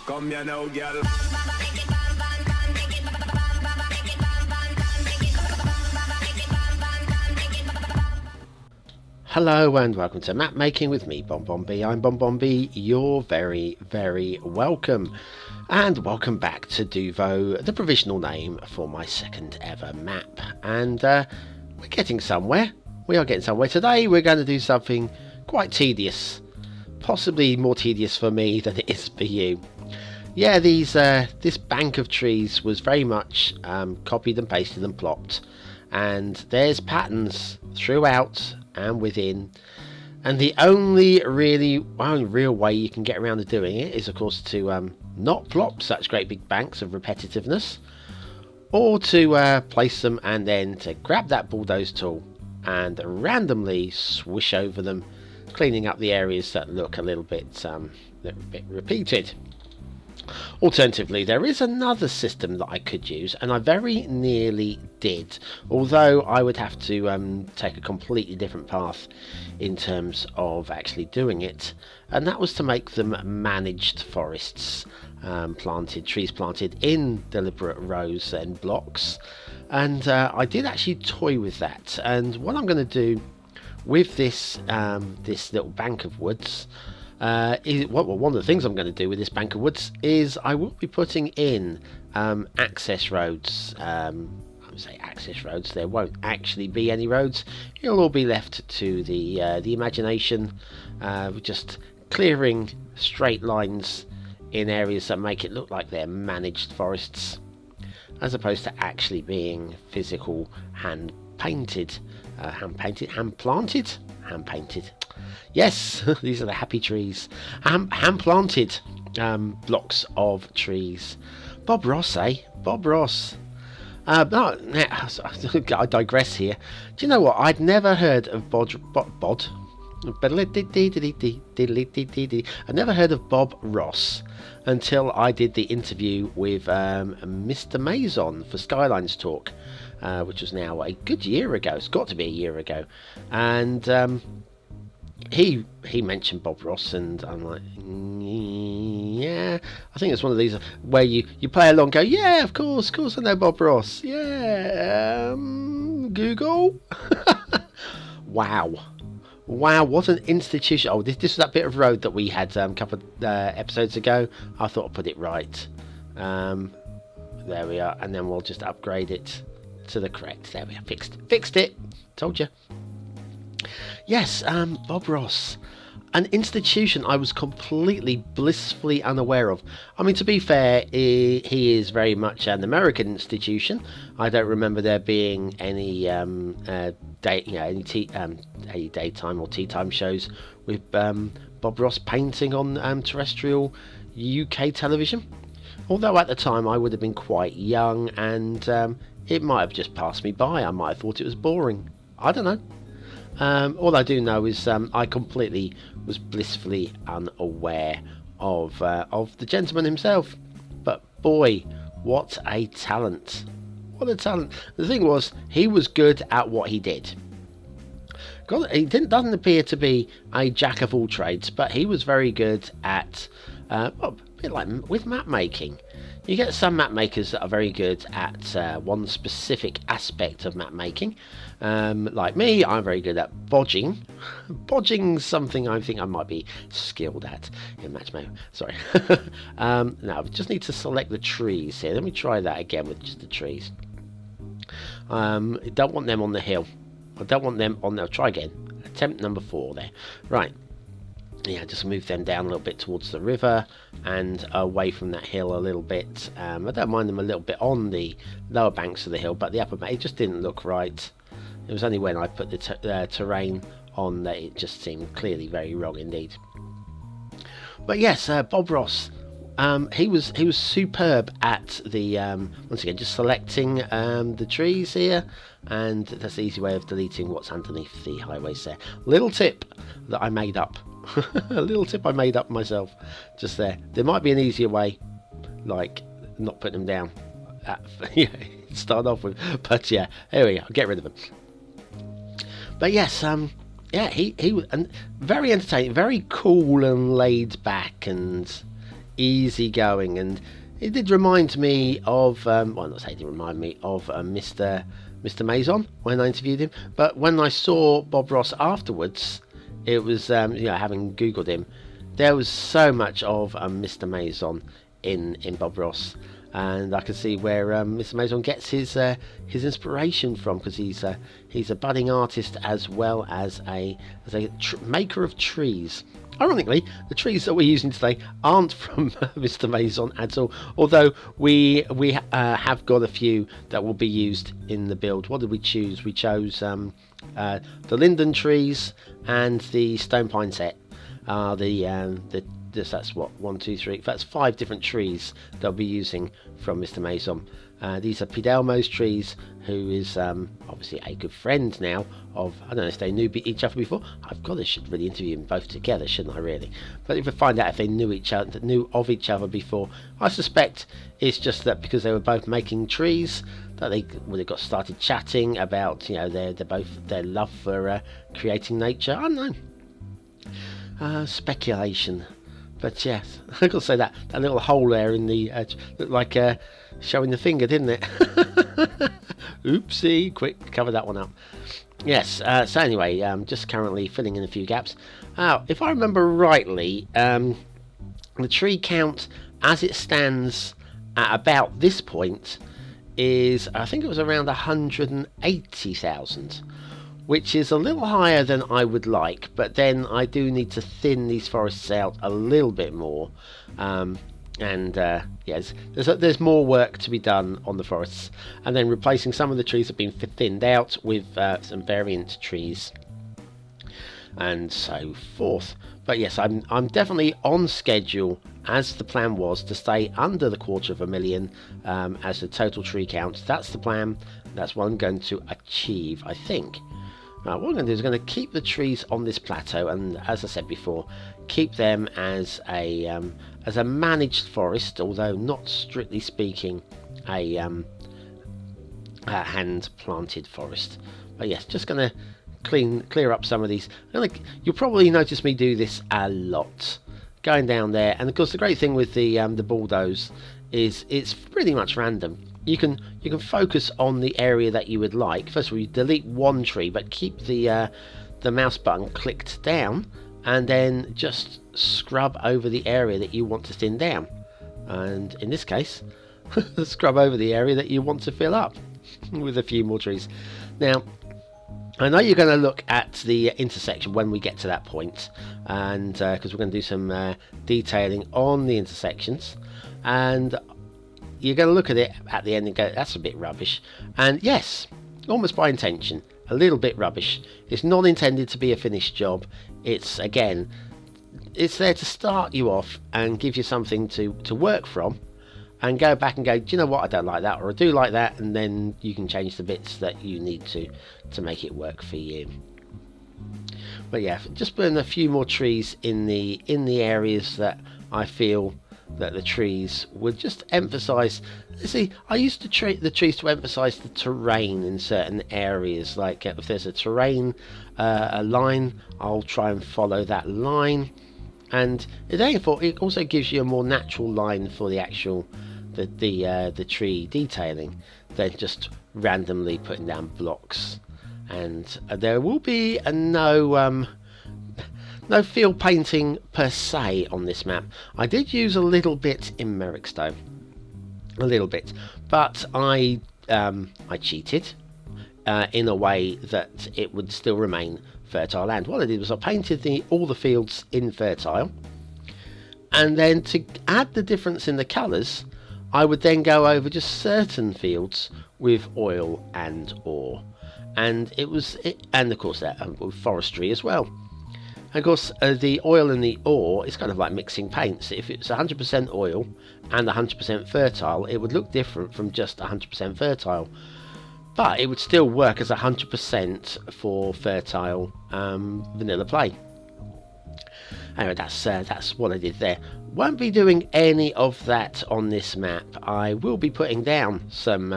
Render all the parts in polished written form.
Come here now, girl. Hello and welcome to Map Making with me, BonBonB. I'm BonBonB. You're very, very welcome. And welcome back to Duvo, the provisional name for my second ever map. And we're getting somewhere. We are getting somewhere. Today we're going to do something quite tedious. Possibly more tedious for me than it is for you. Yeah, this bank of trees was very much copied and pasted and plopped. And there's patterns throughout and within, and the only real way you can get around to doing it is of course to not plop such great big banks of repetitiveness, or to place them and then to grab that bulldoze tool and randomly swish over them, cleaning up the areas that look a little bit repeated. Alternatively, there is another system that I could use, and I very nearly did, although I would have to take a completely different path in terms of actually doing it, and that was to make them managed forests, trees planted in deliberate rows and blocks. And I did actually toy with that, and what I'm going to do with this little bank of woods, one of the things I'm going to do with this bank of woods is I will be putting in access roads. I would say access roads. There won't actually be any roads. It'll all be left to the imagination, just clearing straight lines in areas that make it look like they're managed forests, as opposed to actually being physical hand painted. Yes, these are the happy trees. Hand-planted blocks of trees. Bob Ross, eh? Bob Ross. No, I digress here. Do you know what? I'd never heard of I never heard of Bob Ross until I did the interview with Mr. Mason for Skylines Talk, which was now a good year ago. It's got to be a year ago. And he mentioned Bob Ross, and I'm like, yeah, I think it's one of these where you play along, go, yeah, of course I know Bob Ross, yeah, Google. wow, what an institution. Oh, this was that bit of road that we had a couple of episodes ago. I thought I'd put it right. There we are, and then we'll just upgrade it to the correct. There we are, fixed it, told you. Yes, Bob Ross, an institution I was completely blissfully unaware of. I mean, to be fair, he is very much an American institution. I don't remember there being any daytime or tea time shows with Bob Ross painting on terrestrial UK television. Although at the time I would have been quite young, and it might have just passed me by. I might have thought it was boring. I don't know. All I do know is I completely was blissfully unaware of the gentleman himself. But boy, what a talent! What a talent! The thing was, he was good at what he did. He doesn't appear to be a jack of all trades, but he was very good at a bit like with map making. You get some map makers that are very good at one specific aspect of map making. Like me, I'm very good at bodging. Bodging's something I think I might be skilled at in matchmaking. Sorry. Now, we just need to select the trees here. Let me try that again with just the trees. I don't want them on the hill. I don't want them on the... Try again. Attempt number 4 there. Right. Yeah, just move them down a little bit towards the river and away from that hill a little bit. I don't mind them a little bit on the lower banks of the hill, but the upper bank, it just didn't look right. It was only when I put the terrain on that it just seemed clearly very wrong indeed. But yes, Bob Ross, he was superb at the once again just selecting the trees here, and that's the easy way of deleting what's underneath the highways there. Little tip that I made up. A little tip I made up myself just there. There might be an easier way, like not putting them down start off with, but yeah, here we go. I'll get rid of them. But yes, yeah, he was very entertaining, very cool and laid back, and easygoing, and it did remind me of well, not say it did remind me of Mr. Mason when I interviewed him, but when I saw Bob Ross afterwards, it was having googled him, there was so much of Mr. Mason in Bob Ross, and I can see where Mr. Mason gets his inspiration from, because he's a budding artist as well as a maker of trees. Ironically, the trees that we're using today aren't from Mr. Mason at all, although we have got a few that will be used in the build. What did we choose? We chose the linden trees and the stone pine set. That's what, 1, 2, 3. That's 5 different trees they'll be using from Mr. Mason. These are Pidelmo's trees, who is obviously a good friend now of, I don't know if they knew each other before. Should really interview them both together, shouldn't I, really? But if we find out if they knew of each other before, I suspect it's just that because they were both making trees, that they would have got started chatting about their love for creating nature. I don't know. Speculation. But yes, I've got to say that little hole there in the looked like showing the finger, didn't it? Oopsie, quick, cover that one up. Yes, so anyway, just currently filling in a few gaps. If I remember rightly, the tree count as it stands at about this point is, I think it was around 180,000. Which is a little higher than I would like, but then I do need to thin these forests out a little bit more, yes, there's more work to be done on the forests, and then replacing some of the trees that have been thinned out with some variant trees and so forth. But yes, I'm definitely on schedule, as the plan was, to stay under the 250,000 as the total tree count. That's the plan. That's what I'm going to achieve, I think. What I'm going to do is going to keep the trees on this plateau, and as I said before, keep them as a managed forest, although not strictly speaking a hand planted forest. But yes, just going to clear up some of these. You'll probably notice me do this a lot, going down there. And of course, the great thing with the bulldoze is it's pretty much random. You can focus on the area that you would like. First of all, you delete one tree, but keep the mouse button clicked down, and then just scrub over the area that you want to thin down. And in this case, scrub over the area that you want to fill up with a few more trees. Now, I know you're going to look at the intersection when we get to that point, and because we're going to do some detailing on the intersections, and you're going to look at it at the end and go, that's a bit rubbish. And yes, almost by intention, a little bit rubbish. It's not intended to be a finished job. It's there to start you off and give you something to work from, and go back and go, do you know what, I don't like that, or I do like that, and then you can change the bits that you need to make it work for you. But yeah, just putting a few more trees in the areas that I feel that the trees would just emphasize. See, I used to treat the trees to emphasize the terrain in certain areas, like if there's a terrain a line, I'll try and follow that line, and therefore it also gives you a more natural line for the actual the tree detailing than just randomly putting down blocks. And there will be no field painting per se on this map. I did use a little bit in Merrickstowe, but I cheated in a way that it would still remain fertile land. What I did was I painted all the fields in fertile, and then to add the difference in the colours, I would then go over just certain fields with oil and ore, and and of course that with forestry as well. And of course, the oil and the ore is kind of like mixing paints. If it's 100% oil and 100% fertile, it would look different from just 100% fertile, but it would still work as 100% for fertile vanilla plain. Anyway, that's what I did there. Won't be doing any of that on this map. I will be putting down some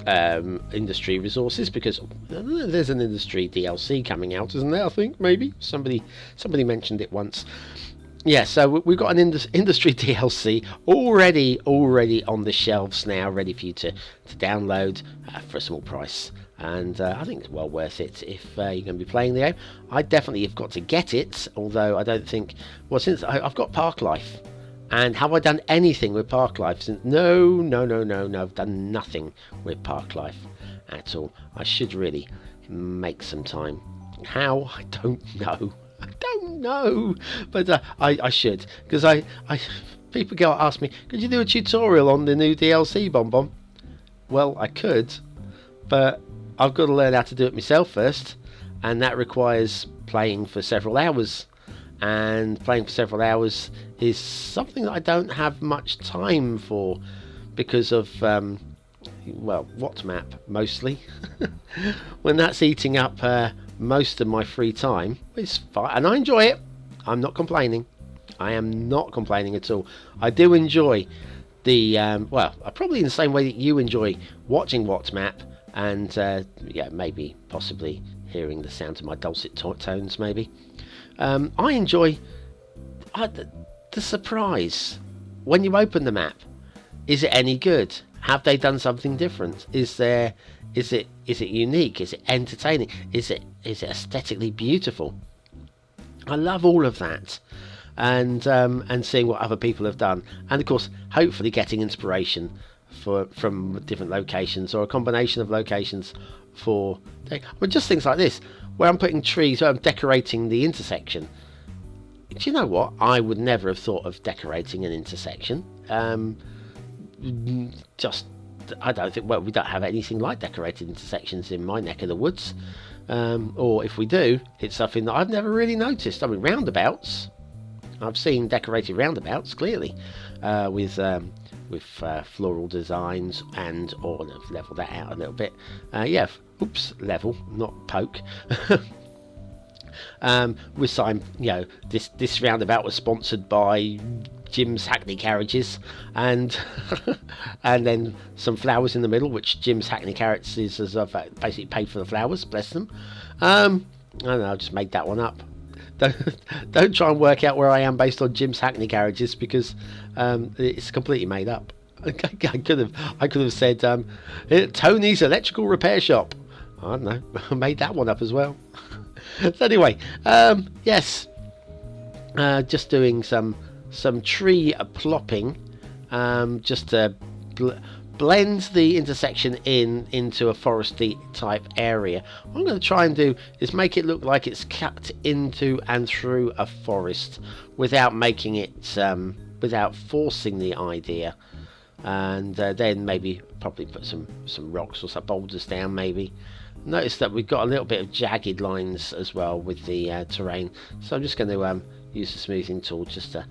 industry resources, because there's an industry DLC coming out, isn't there? I think maybe somebody mentioned it once. yeah, so we've got an industry DLC already on the shelves now, ready for you to download for a small price. And I think it's well worth it if you're going to be playing the game. I definitely have got to get it, although I don't think... Well, since I've got Park Life. And have I done anything with Park Life since? No, I've done nothing with Park Life at all. I should really make some time. How? I don't know. But I should. Because people go ask me, could you do a tutorial on the new DLC, BonBonB? Well, I could, but I've got to learn how to do it myself first, and that requires playing for several hours, and playing for several hours is something that I don't have much time for because of WhatMap mostly. When that's eating up most of my free time, it's fine, and I enjoy it. I'm not complaining. I am not complaining at all. I do enjoy the probably in the same way that you enjoy watching WhatMap. And maybe possibly hearing the sound of my dulcet tones, maybe. I enjoy the surprise when you open the map. Is it any good? Have they done something different? Is it unique? Is it entertaining? Is it aesthetically beautiful? I love all of that, and seeing what other people have done, and of course, hopefully getting inspiration from different locations, or a combination of locations just things like this, where I'm putting trees, where I'm decorating the intersection. Do you know what? I would never have thought of decorating an intersection. I don't think, we don't have anything like decorated intersections in my neck of the woods. Or if we do, it's something that I've never really noticed. I mean, roundabouts. I've seen decorated roundabouts, clearly, with floral designs, or level that out a little bit. Level, not poke. With some, this roundabout was sponsored by Jim's Hackney Carriages, and and then some flowers in the middle, which Jim's Hackney Carriages has basically paid for the flowers. Bless them. I don't know. I just made that one up. Don't try and work out where I am based on Jim's Hackney Carriages, because it's completely made up. I could have said Tony's Electrical Repair Shop. I don't know. I made that one up as well. So anyway, yes, just doing some tree plopping, just to blend the intersection into a foresty type area. What I'm going to try and do is make it look like it's cut into and through a forest without making it without forcing the idea, and then maybe probably put some rocks or some boulders down. Maybe notice that we've got a little bit of jagged lines as well with the terrain, so I'm just going to use the smoothing tool just to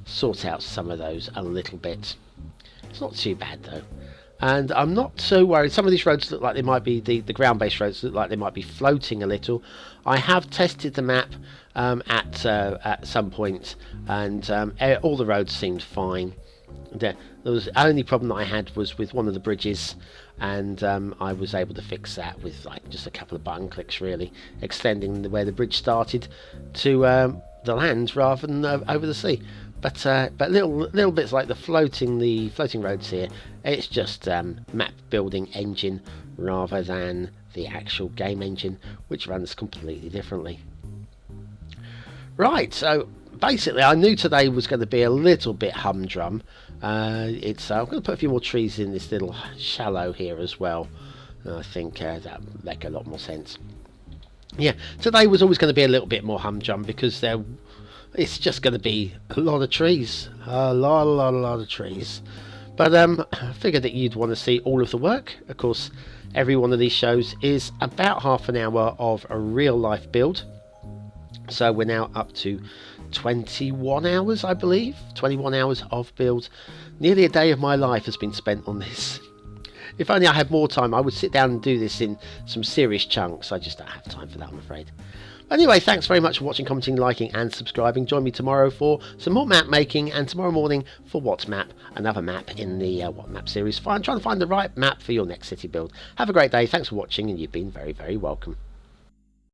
sort out some of those a little bit. It's not too bad though, and I'm not so worried. Some of these roads look like they might be, the ground-based roads look like they might be floating a little. I have tested the map at some point, and all the roads seemed fine. There was the only problem that I had was with one of the bridges, and I was able to fix that with just a couple of button clicks, really, extending where the bridge started to the land rather than over the sea. But little bits like the floating roads here, it's just map building engine rather than the actual game engine, which runs completely differently. Right, so basically I knew today was going to be a little bit humdrum. I'm going to put a few more trees in this little shallow here as well. I think that make a lot more sense. Yeah, today was always going to be a little bit more humdrum because it's just going to be a lot of trees, a lot of trees. But I figured that you'd want to see all of the work. Of course, every one of these shows is about half an hour of a real life build. So we're now up to 21 hours, I believe. 21 hours of build. Nearly a day of my life has been spent on this. If only I had more time, I would sit down and do this in some serious chunks. I just don't have time for that, I'm afraid. Anyway, thanks very much for watching, commenting, liking and subscribing. Join me tomorrow for some more map making, and tomorrow morning for WhatMap, another map in the WhatMap series. Trying to find the right map for your next city build. Have a great day. Thanks for watching, and you've been very, very welcome.